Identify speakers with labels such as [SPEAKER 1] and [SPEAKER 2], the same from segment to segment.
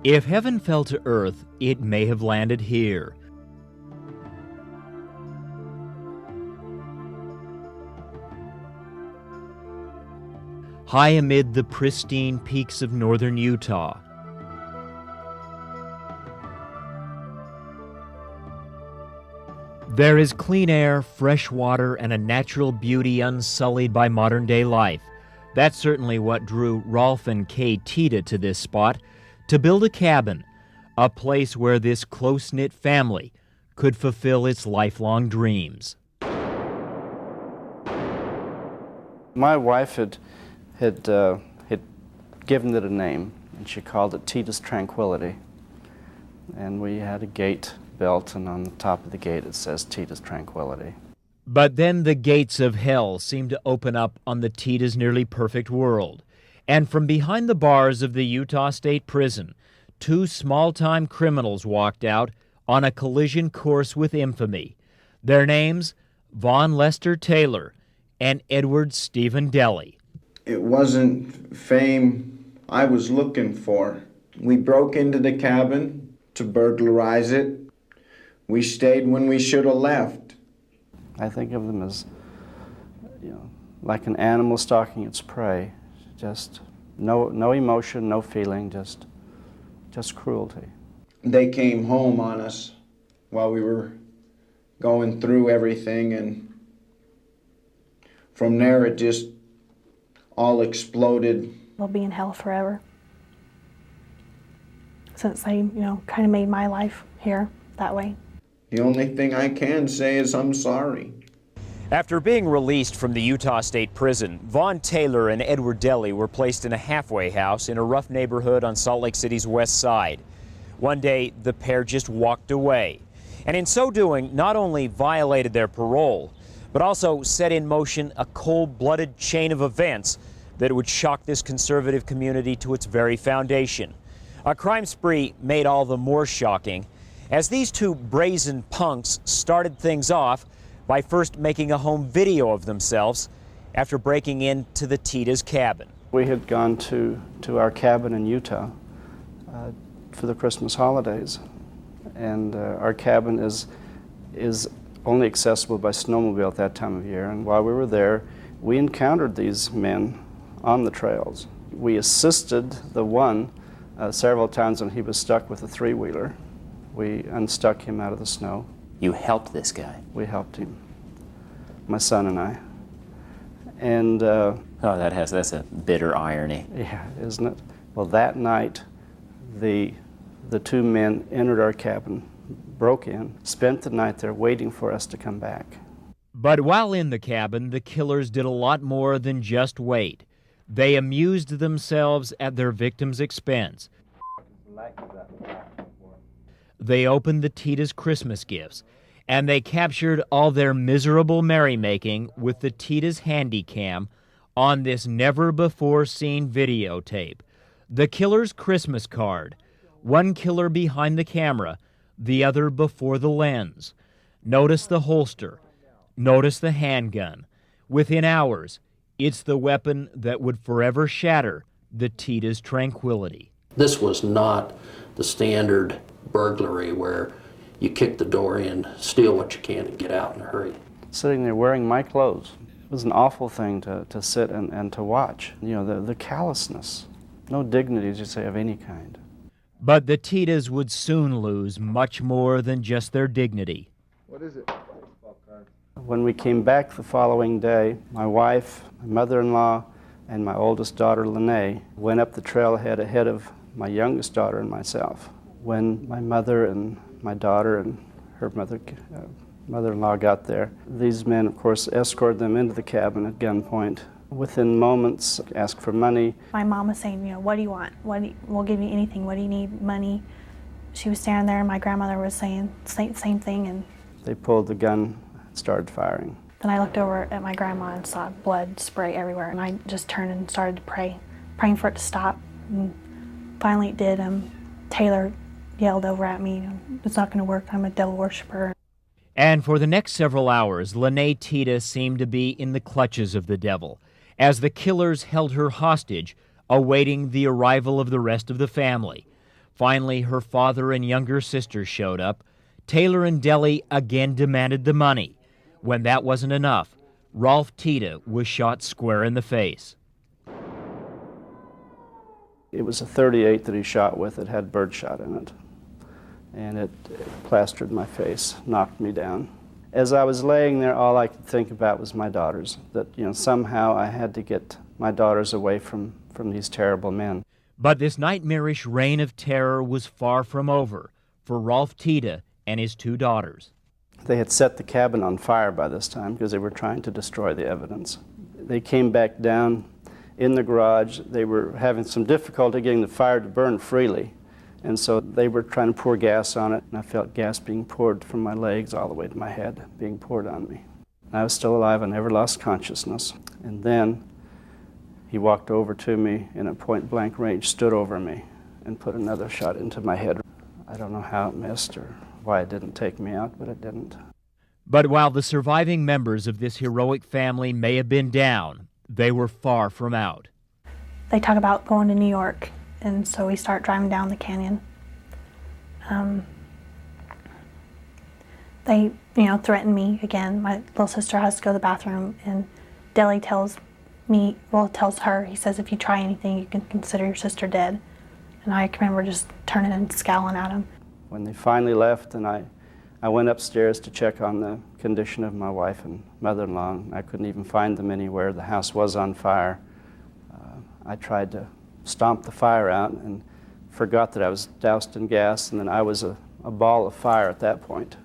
[SPEAKER 1] If heaven fell to earth, it may have landed here. High amid the pristine peaks of northern Utah, there is clean air, fresh water, and a natural beauty unsullied by modern-day life. That's certainly what drew Rolf and Kay Tiede to this spot, to build a cabin, a place where this close-knit family could fulfill its lifelong dreams.
[SPEAKER 2] My wife had given it a name, and she called it Tiede's Tranquility. And we had a gate built, and on the top of the gate it says Tiede's Tranquility.
[SPEAKER 1] But then the gates of hell seemed to open up on the Tiede's nearly perfect world. And from behind the bars of the Utah State Prison, two small-time criminals walked out on a collision course with infamy. Their names, Vaughn Lester Taylor and Edward Stephen Deli.
[SPEAKER 3] It wasn't fame I was looking for. We broke into the cabin to burglarize it. We stayed when we should have left.
[SPEAKER 2] I think of them as, like an animal stalking its prey. Just no emotion, no feeling, just cruelty.
[SPEAKER 3] They came home on us while we were going through everything, and from there it just all exploded.
[SPEAKER 4] They'll be in hell forever. Since they, kind of made my life here that way.
[SPEAKER 3] The only thing I can say is I'm sorry.
[SPEAKER 1] After being released from the Utah State Prison, Vaughn Taylor and Edward Deli were placed in a halfway house in a rough neighborhood on Salt Lake City's west side. One day, the pair just walked away, and in so doing, not only violated their parole, but also set in motion a cold-blooded chain of events that would shock this conservative community to its very foundation. A crime spree made all the more shocking as these two brazen punks started things off by first making a home video of themselves after breaking into the Tiede's cabin.
[SPEAKER 2] We had gone to our cabin in Utah for the Christmas holidays, and our cabin is only accessible by snowmobile at that time of year. And while we were there, we encountered these men on the trails. We assisted the one several times when he was stuck with a three-wheeler. We unstuck him out of the snow.
[SPEAKER 5] You helped this guy?
[SPEAKER 2] We helped him, my son and I. And
[SPEAKER 5] that's a bitter irony.
[SPEAKER 2] Yeah, isn't it? Well, that night, the two men entered our cabin, broke in, spent the night there waiting for us to come back.
[SPEAKER 1] But while in the cabin, the killers did a lot more than just wait. They amused themselves at their victims' expense. They opened the Tiede's Christmas gifts, and they captured all their miserable merrymaking with the Tiede's Handycam on this never-before-seen videotape. The killer's Christmas card, one killer behind the camera, the other before the lens. Notice the holster. Notice the handgun. Within hours, it's the weapon that would forever shatter the Tiede's tranquility.
[SPEAKER 6] This was not the standard burglary where you kick the door in, steal what you can, and get out in a hurry.
[SPEAKER 2] Sitting there wearing my clothes, it was an awful thing to sit and to watch. The callousness, no dignity, as you say, of any kind.
[SPEAKER 1] But the Tiede's would soon lose much more than just their dignity.
[SPEAKER 3] What is it?
[SPEAKER 2] When we came back the following day, my wife, my mother-in-law, and my oldest daughter, Lene, went up the trailhead ahead of my youngest daughter and myself. When my mother and my daughter and her mother-in-law got there, these men, of course, escorted them into the cabin at gunpoint. Within moments, asked for money.
[SPEAKER 4] My mom was saying, what do you want? We'll give you anything. What do you need? Money. She was standing there, and my grandmother was saying same thing. And
[SPEAKER 2] they pulled the gun and started firing.
[SPEAKER 4] Then I looked over at my grandma and saw blood spray everywhere, and I just turned and started to pray, praying for it to stop. And finally it did. Taylor yelled over at me, "It's not going to work. I'm a devil worshiper."
[SPEAKER 1] And for the next several hours, Lene Tiede seemed to be in the clutches of the devil, as the killers held her hostage, awaiting the arrival of the rest of the family. Finally, her father and younger sister showed up. Taylor and Deli again demanded the money. When that wasn't enough, Rolf Tiede was shot square in the face.
[SPEAKER 2] It was a .38 that he shot with. It had birdshot in it. And it plastered my face, knocked me down. As I was laying there, all I could think about was my daughters, that somehow I had to get my daughters away from these terrible men.
[SPEAKER 1] But this nightmarish reign of terror was far from over for Rolf Tiede and his two daughters.
[SPEAKER 2] They had set the cabin on fire by this time because they were trying to destroy the evidence. They came back down in the garage. They were having some difficulty getting the fire to burn freely. And so they were trying to pour gas on it, and I felt gas being poured from my legs all the way to my head, being poured on me. I was still alive. I never lost consciousness. And then he walked over to me in a point-blank range, stood over me, and put another shot into my head. I don't know how it missed or why it didn't take me out, but it didn't.
[SPEAKER 1] But while the surviving members of this heroic family may have been down, they were far from out.
[SPEAKER 4] They talk about going to New York, and so we start driving down the canyon. They, threaten me again. My little sister has to go to the bathroom, and Deli tells her, he says, if you try anything, you can consider your sister dead. And I can remember just turning and scowling at him.
[SPEAKER 2] When they finally left, and I went upstairs to check on the condition of my wife and mother-in-law, and I couldn't even find them anywhere. The house was on fire. I tried to stomp the fire out and forgot that I was doused in gas, and then I was a ball of fire at that point.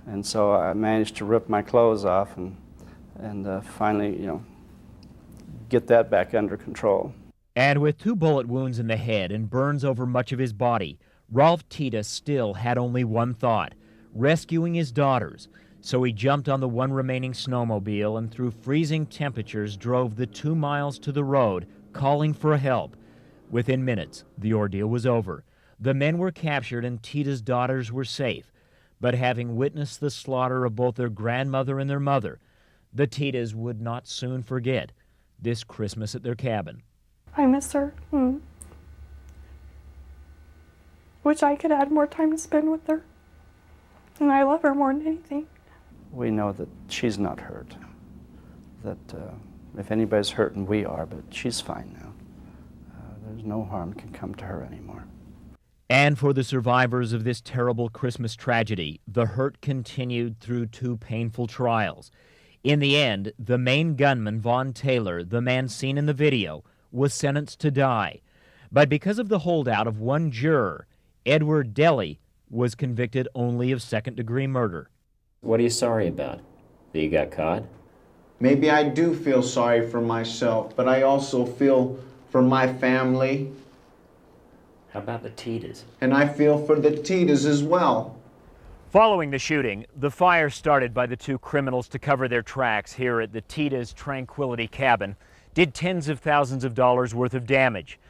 [SPEAKER 2] And so I managed to rip my clothes off and finally, get that back under control.
[SPEAKER 1] And with 2 bullet wounds in the head and burns over much of his body, Rolf Tiede still had only one thought: rescuing his daughters. So he jumped on the one remaining snowmobile and through freezing temperatures drove the 2 miles to the road, calling for help. Within minutes, the ordeal was over. The men were captured and Tiede's daughters were safe. But having witnessed the slaughter of both their grandmother and their mother, the Tiedes would not soon forget this Christmas at their cabin.
[SPEAKER 7] I miss her. Wish I could add more time to spend with her. And I love her more than anything.
[SPEAKER 2] We know that she's not hurt. That if anybody's hurting, we are, but she's fine now. There's no harm can come to her anymore.
[SPEAKER 1] And for the survivors of this terrible Christmas tragedy, the hurt continued through 2 painful trials. In the end, the main gunman, Von Taylor, the man seen in the video, was sentenced to die. But because of the holdout of 1 juror, Edward Deli was convicted only of second-degree murder.
[SPEAKER 5] What are you sorry about? That you got caught?
[SPEAKER 3] Maybe I do feel sorry for myself, but I also feel for my family.
[SPEAKER 5] How about the Tiedes?
[SPEAKER 3] And I feel for the Tiedes as well.
[SPEAKER 1] Following the shooting, the fire started by the 2 criminals to cover their tracks here at the Tiede's Tranquility cabin did tens of thousands of dollars worth of damage.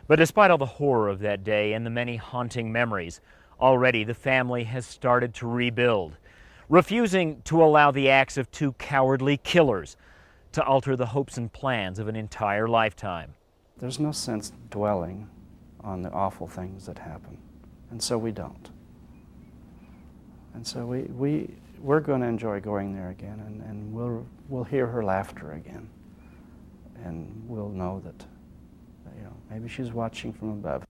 [SPEAKER 1] But despite all the horror of that day and the many haunting memories, already the family has started to rebuild, refusing to allow the acts of 2 cowardly killers to alter the hopes and plans of an entire lifetime.
[SPEAKER 2] There's no sense dwelling on the awful things that happen, and so we don't. And so we're going to enjoy going there again, and we'll hear her laughter again, and we'll know that maybe she's watching from above.